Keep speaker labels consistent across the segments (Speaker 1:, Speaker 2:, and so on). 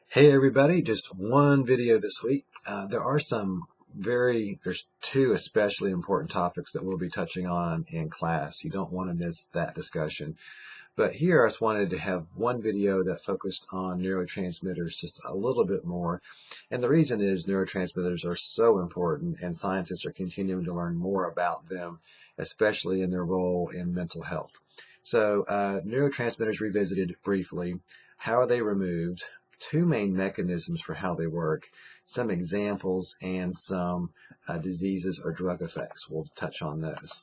Speaker 1: Hey everybody, just one video this week. There's two especially important topics that we'll be touching on in class. You don't want to miss that discussion. But here I just wanted to have one video that focused on neurotransmitters just a little bit more. And the reason is neurotransmitters are so important and scientists are continuing to learn more about them, especially in their role in mental health. So neurotransmitters revisited briefly. How are they removed? Two main mechanisms for how they work, some examples, and some diseases or drug effects. We'll touch on those.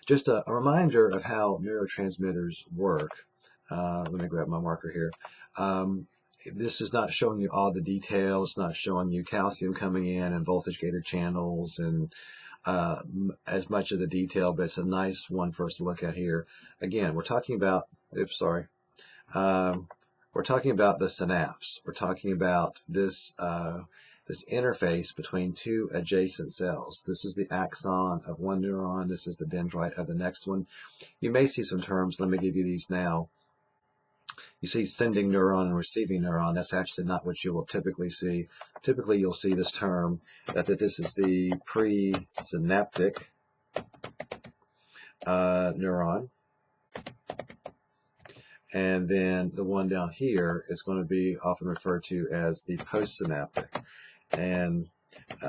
Speaker 1: Just a reminder of how neurotransmitters work. Let me grab my marker here. This is not showing you all the details, not showing you calcium coming in and voltage gated channels and as much of the detail, but it's a nice one for us to look at here. Again, we're talking about, we're talking about the synapse. We're talking about this interface between two adjacent cells. This is the axon of one neuron. This is the dendrite of the next one. You may see some terms. Let me give you these now. You see sending neuron and receiving neuron. That's actually not what you will typically see. Typically, you'll see this term that this is the presynaptic neuron. And then the one down here is going to be often referred to as the postsynaptic. And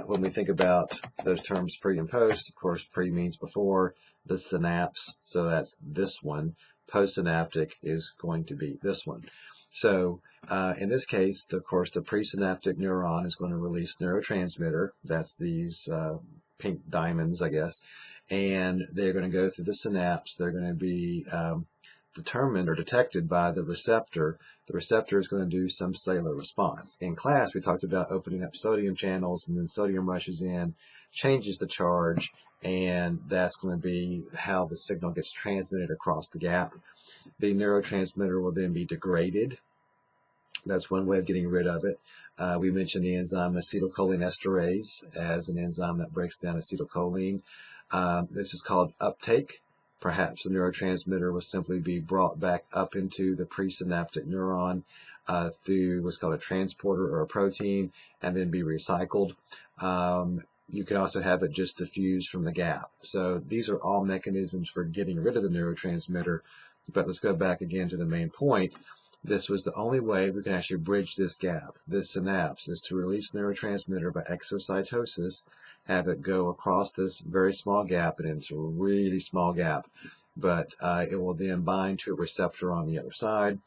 Speaker 1: when we think about those terms pre and post, of course, pre means before the synapse, so that's this one. Postsynaptic is going to be this one. So in this case, of course, the presynaptic neuron is going to release neurotransmitter. That's these pink diamonds, I guess. And they're going to go through the synapse. They're going to be determined or detected by the receptor. The receptor is going to do some cellular response. In class, we talked about opening up sodium channels, and then sodium rushes in, changes the charge, and that's going to be how the signal gets transmitted across the gap. The neurotransmitter will then be degraded. That's one way of getting rid of it. We mentioned the enzyme acetylcholinesterase as an enzyme that breaks down acetylcholine. This is called uptake. Perhaps the neurotransmitter will simply be brought back up into the presynaptic neuron through what's called a transporter or a protein and then be recycled. You can also have it just diffuse from the gap. So these are all mechanisms for getting rid of the neurotransmitter. But let's go back again to the main point. This was the only way we can actually bridge this gap, this synapse, is to release neurotransmitter by exocytosis, have it go across this very small gap, and it's a really small gap, but it will then bind to a receptor on the other side,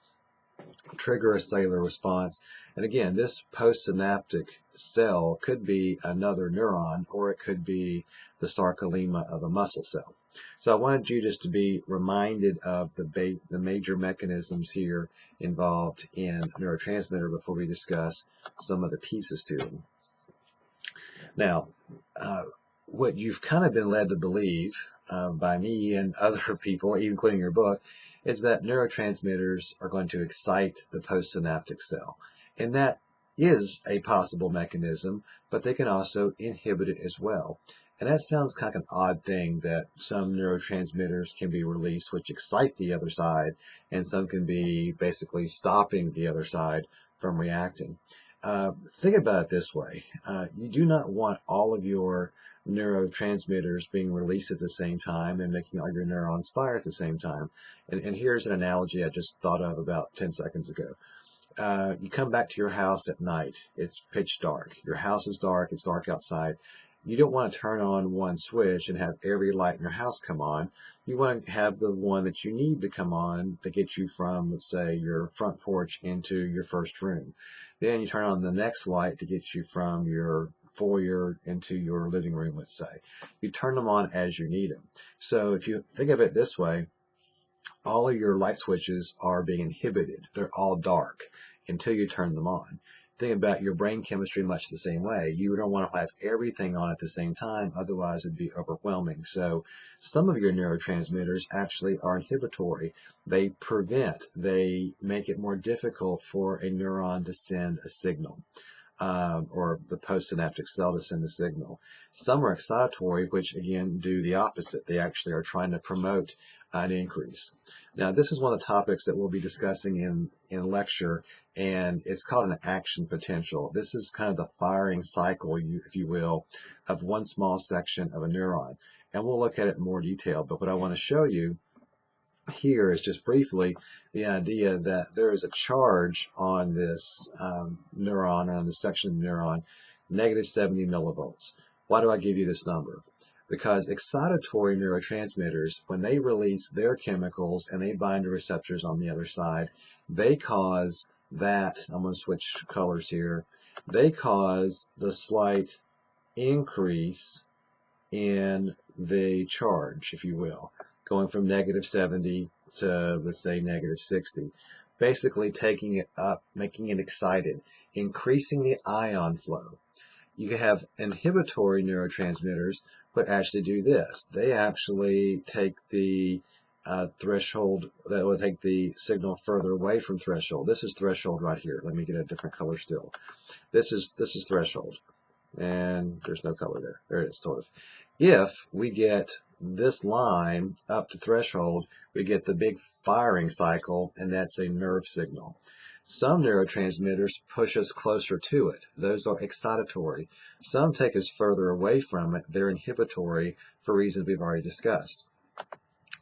Speaker 1: trigger a cellular response. And again, this postsynaptic cell could be another neuron, or it could be the sarcolemma of a muscle cell. So I wanted you just to be reminded of the major mechanisms here involved in neurotransmitter before we discuss some of the pieces to them. Now, what you've kind of been led to believe by me and other people, including your book, is that neurotransmitters are going to excite the postsynaptic cell. And that is a possible mechanism, but they can also inhibit it as well. And that sounds kind of an odd thing, that some neurotransmitters can be released which excite the other side, and some can be basically stopping the other side from reacting. Think about it this way. You do not want all of your neurotransmitters being released at the same time and making all your neurons fire at the same time. And here's an analogy I just thought of about 10 seconds ago. You come back to your house at night. It's pitch dark. Your house is dark. It's dark outside. You don't want to turn on one switch and have every light in your house come on. You want to have the one that you need to come on to get you from, let's say, your front porch into your first room. Then you turn on the next light to get you from your foyer into your living room, let's say. You turn them on as you need them. So if you think of it this way, all of your light switches are being inhibited. They're all dark until you turn them on. Think about your brain chemistry much the same way. You don't want to have everything on at the same time, otherwise it'd be overwhelming. So some of your neurotransmitters actually are inhibitory. They prevent, they make it more difficult for a neuron to send a signal. Or the postsynaptic cell to send a signal. Some are excitatory, which again do the opposite. They actually are trying to promote an increase. Now, this is one of the topics that we'll be discussing in lecture, and it's called an action potential. This is kind of the firing cycle, if you will, of one small section of a neuron. And we'll look at it in more detail, but what I want to show you here is just briefly the idea that there is a charge on this neuron, on this section of the neuron, negative 70 millivolts. Why do I give you this number? Because excitatory neurotransmitters, when they release their chemicals and they bind to receptors on the other side, they cause that, I'm going to switch colors here, they cause the slight increase in the charge, if you will, going from negative 70 to, let's say, negative 60. Basically taking it up, making it excited, increasing the ion flow. You can have inhibitory neurotransmitters, but actually do this. They actually take the threshold, that will take the signal further away from threshold. This is threshold right here. Let me get a different color still. This is threshold. And there's no color there. There it is, sort of. If we get this line up to threshold, we get the big firing cycle, and that's a nerve signal. Some neurotransmitters push us closer to it. Those are excitatory. Some take us further away from it. They're inhibitory for reasons we've already discussed.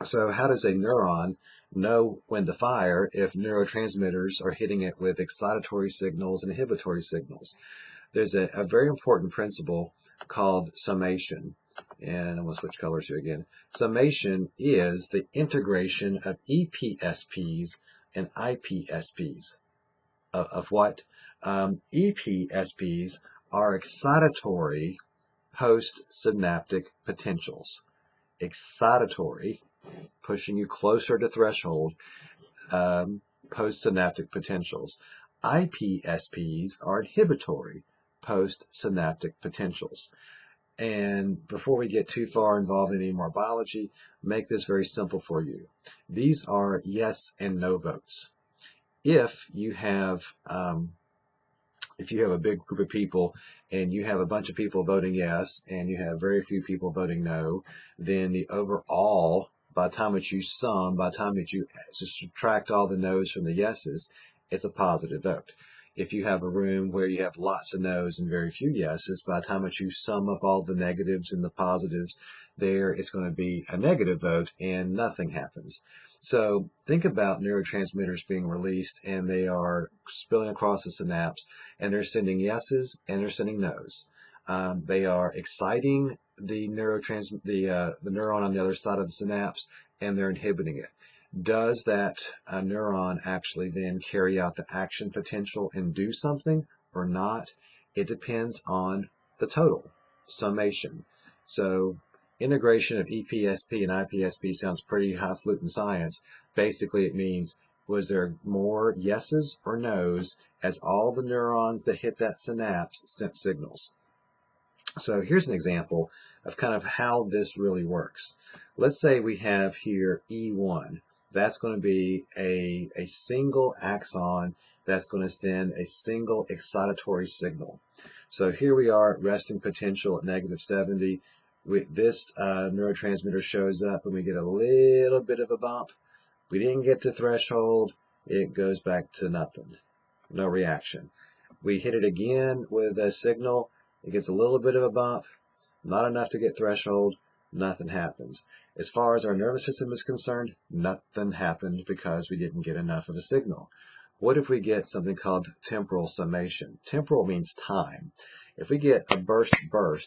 Speaker 1: So how does a neuron know when to fire if neurotransmitters are hitting it with excitatory signals and inhibitory signals? There's a very important principle called summation. And I'm going to switch colors here again. Summation is the integration of EPSPs and IPSPs. Of what? EPSPs are excitatory postsynaptic potentials. Excitatory, pushing you closer to threshold, postsynaptic potentials. IPSPs are inhibitory postsynaptic potentials. And before we get too far involved in any more biology, make this very simple for you. These are yes and no votes. If you have a big group of people and you have a bunch of people voting yes and you have very few people voting no, then the overall, by the time that you sum, by the time that you subtract all the no's from the yeses, it's a positive vote. If you have a room where you have lots of no's and very few yeses, by the time that you sum up all the negatives and the positives there, it's going to be a negative vote and nothing happens. So think about neurotransmitters being released and they are spilling across the synapse and they're sending yeses and they're sending no's. They are exciting the neuron on the other side of the synapse and they're inhibiting it. Does that neuron actually then carry out the action potential and do something or not? It depends on the total summation. So integration of EPSP and IPSP sounds pretty highfalutin science. Basically, it means, was there more yeses or no's as all the neurons that hit that synapse sent signals? So here's an example of kind of how this really works. Let's say we have here E1. That's going to be a single axon that's going to send a single excitatory signal. So here we are at resting potential at negative 70. This neurotransmitter shows up and we get a little bit of a bump. We didn't get to threshold. It goes back to nothing. No reaction. We hit it again with a signal. It gets a little bit of a bump. Not enough to get threshold. Nothing happens. As far as our nervous system is concerned, nothing happened because we didn't get enough of a signal. What if we get something called temporal summation? Temporal means time. If we get a burst,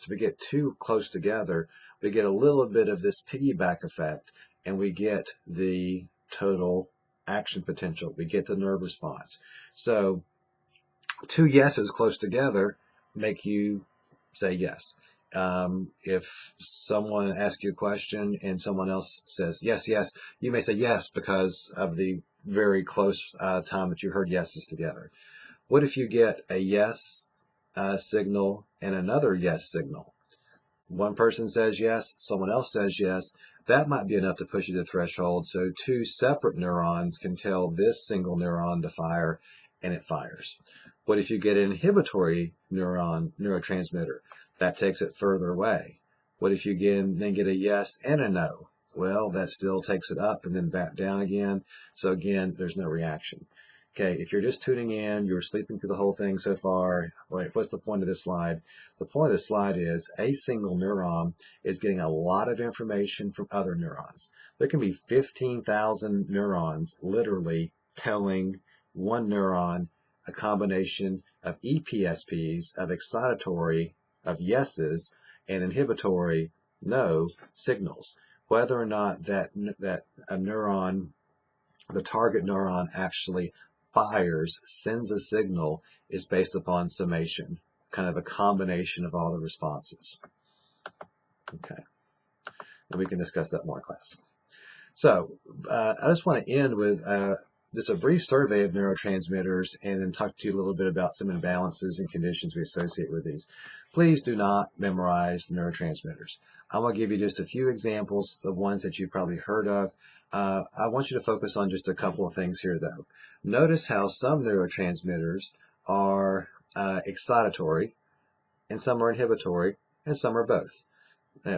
Speaker 1: if we get too close together, we get a little bit of this piggyback effect, and we get the total action potential. We get the nerve response. So two yeses close together make you say yes. If someone asks you a question and someone else says yes, yes, you may say yes because of the very close time that you heard yeses together. What if you get a yes signal and another yes signal? One person says yes, someone else says yes. That might be enough to push you to the threshold, so two separate neurons can tell this single neuron to fire, and it fires. What if you get an inhibitory neurotransmitter? That takes it further away. What if you then get a yes and a no? well, that still takes it up and then back down again. So again, there's no reaction. Okay, if you're just tuning in, you're sleeping through the whole thing so far, wait, what's the point of this slide? The point of this slide is a single neuron is getting a lot of information from other neurons. There can be 15,000 neurons literally telling one neuron a combination of EPSPs, of excitatory, of yeses, and inhibitory no signals. Whether or not that a neuron, the target neuron, actually fires, sends a signal, is based upon summation, kind of a combination of all the responses. Okay, and we can discuss that more in class. So I just want to end with just a brief survey of neurotransmitters and then talk to you a little bit about some imbalances and conditions we associate with these. Please do not memorize the neurotransmitters. I'm going to give you just a few examples of ones that you've probably heard of. I want you to focus on just a couple of things here, though. Notice how some neurotransmitters are excitatory, and some are inhibitory, and some are both.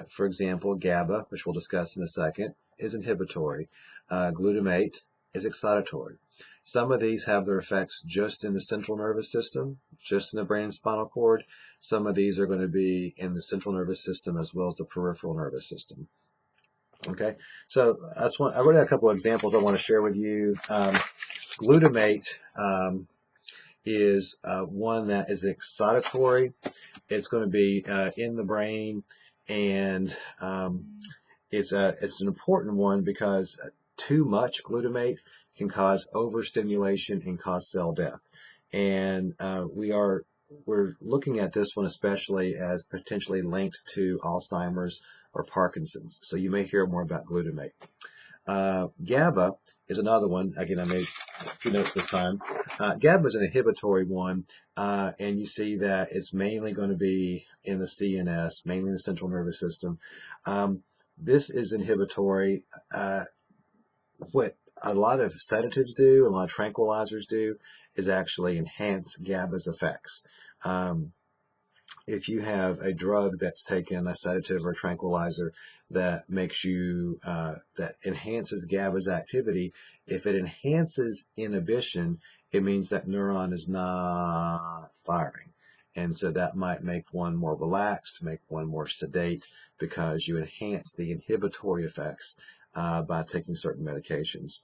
Speaker 1: For example, GABA, which we'll discuss in a second, is inhibitory. Glutamate is excitatory. Some of these have their effects just in the central nervous system, just in the brain and spinal cord. Some of these are going to be in the central nervous system as well as the peripheral nervous system. Okay, so I wrote out a couple of examples I want to share with you. Glutamate is one that is excitatory. It's going to be in the brain, and it's an important one because too much glutamate can cause overstimulation and cause cell death. And we're looking at this one especially as potentially linked to Alzheimer's or Parkinson's. So you may hear more about glutamate. GABA is another one. Again, I made a few notes this time. GABA is an inhibitory one, and you see that it's mainly going to be in the CNS, mainly in the central nervous system. This is inhibitory. What a lot of sedatives do, a lot of tranquilizers do, is actually enhance GABA's effects. If you have a drug that's taken, a sedative or a tranquilizer, that makes you, that enhances GABA's activity, if it enhances inhibition, it means that neuron is not firing. And so that might make one more relaxed, make one more sedate, because you enhance the inhibitory effects by taking certain medications.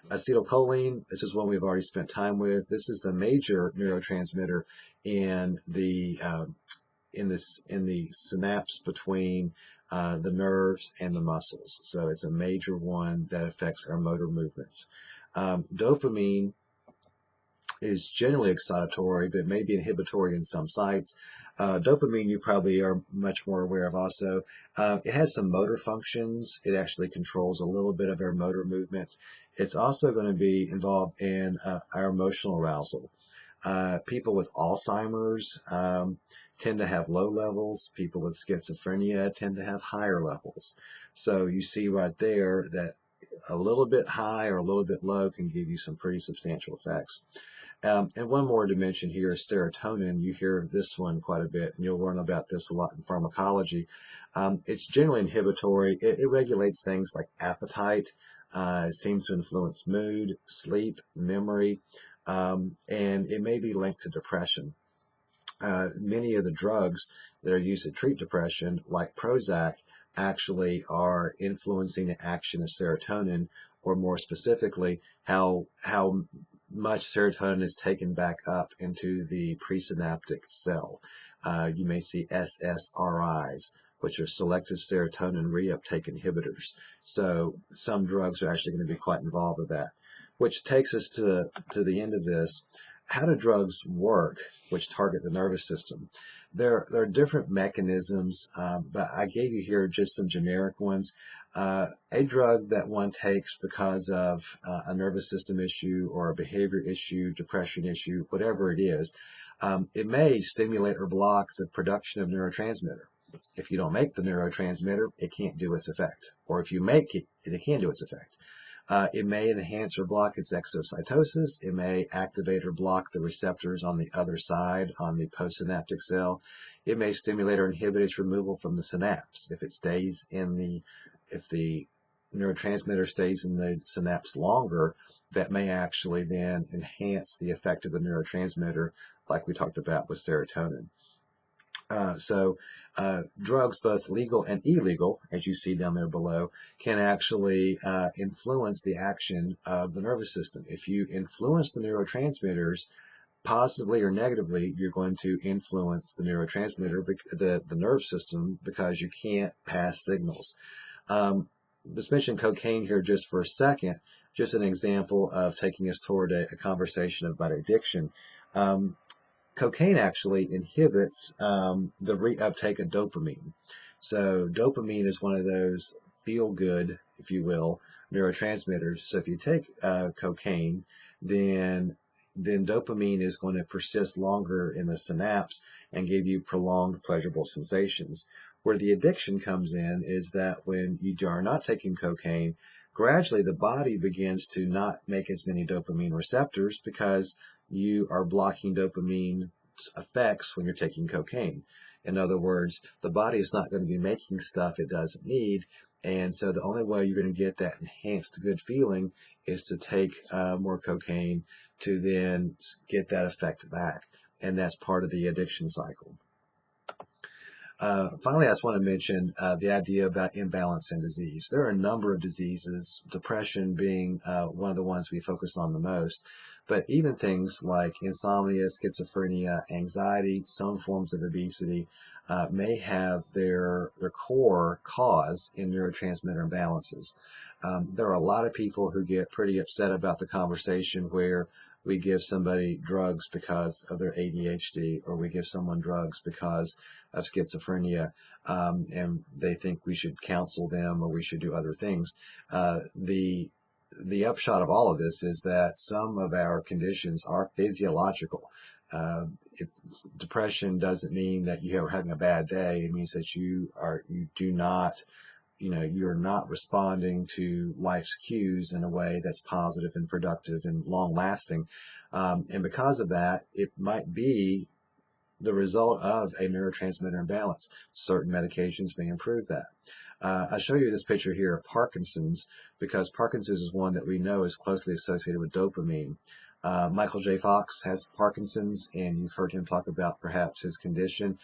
Speaker 1: Acetylcholine, this is one we've already spent time with. This is the major neurotransmitter in the synapse between the nerves and the muscles. So it's a major one that affects our motor movements. Dopamine is generally excitatory, but it may be inhibitory in some sites. Dopamine you probably are much more aware of also. It has some motor functions. It actually controls a little bit of our motor movements. It's also going to be involved in our emotional arousal. People with Alzheimer's tend to have low levels. People with schizophrenia tend to have higher levels. So you see right there that a little bit high or a little bit low can give you some pretty substantial effects. And one more dimension here is serotonin. You hear this one quite a bit, and you'll learn about this a lot in pharmacology. It's generally inhibitory. It regulates things like appetite. It seems to influence mood, sleep, memory, and it may be linked to depression. Many of the drugs that are used to treat depression, like Prozac, actually are influencing the action of serotonin, or more specifically, how much serotonin is taken back up into the presynaptic cell. You may see SSRIs, which are selective serotonin reuptake inhibitors. So some drugs are actually going to be quite involved with that, which takes us to the end of this. How do drugs work which target the nervous system? There are different mechanisms, but I gave you here just some generic ones. A drug that one takes because of a nervous system issue or a behavior issue, depression issue, whatever it is, it may stimulate or block the production of neurotransmitter. If you don't make the neurotransmitter, it can't do its effect. Or if you make it, it can do its effect. It may enhance or block its exocytosis. It may activate or block the receptors on the other side, on the postsynaptic cell. It may stimulate or inhibit its removal from the synapse. If it stays in if the neurotransmitter stays in the synapse longer, that may actually then enhance the effect of the neurotransmitter, like we talked about with serotonin. So drugs, both legal and illegal, as you see down there below, can actually influence the action of the nervous system. If you influence the neurotransmitters positively or negatively, you're going to influence the neurotransmitter, the nerve system, because you can't pass signals. Let's mention cocaine here just for a second, just an example of taking us toward a conversation about addiction. Cocaine actually inhibits the reuptake of dopamine. So dopamine is one of those feel-good, if you will, neurotransmitters. So if you take cocaine, then dopamine is going to persist longer in the synapse and give you prolonged pleasurable sensations. Where the addiction comes in is that when you are not taking cocaine, gradually the body begins to not make as many dopamine receptors because you are blocking dopamine effects when you're taking cocaine. In other words, the body is not going to be making stuff it doesn't need, and so the only way you're going to get that enhanced good feeling is to take more cocaine to then get that effect back, and that's part of the addiction cycle. Finally, I just want to mention the idea about imbalance and disease. There are a number of diseases, depression being one of the ones we focus on the most, but even things like insomnia, schizophrenia, anxiety, some forms of obesity may have their core cause in neurotransmitter imbalances. There are a lot of people who get pretty upset about the conversation where we give somebody drugs because of their ADHD, or we give someone drugs because of schizophrenia, and they think we should counsel them or we should do other things. The upshot of all of this is that some of our conditions are physiological. Depression doesn't mean that you are having a bad day. It means that you're not responding to life's cues in a way that's positive and productive and long lasting. And because of that, it might be the result of a neurotransmitter imbalance. Certain medications may improve that. I show you this picture here of Parkinson's because Parkinson's is one that we know is closely associated with dopamine. Michael J. Fox has Parkinson's, and you've heard him talk about perhaps his condition.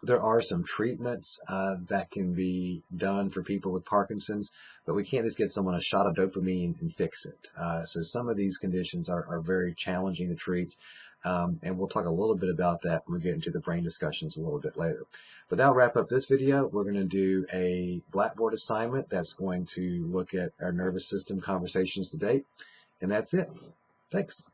Speaker 1: There are some treatments that can be done for people with Parkinson's, but we can't just get someone a shot of dopamine and fix it. So some of these conditions are very challenging to treat, and we'll talk a little bit about that when we get into the brain discussions a little bit later. But that'll wrap up this video. We're going to do a Blackboard assignment that's going to look at our nervous system conversations to date, and that's it. Thanks.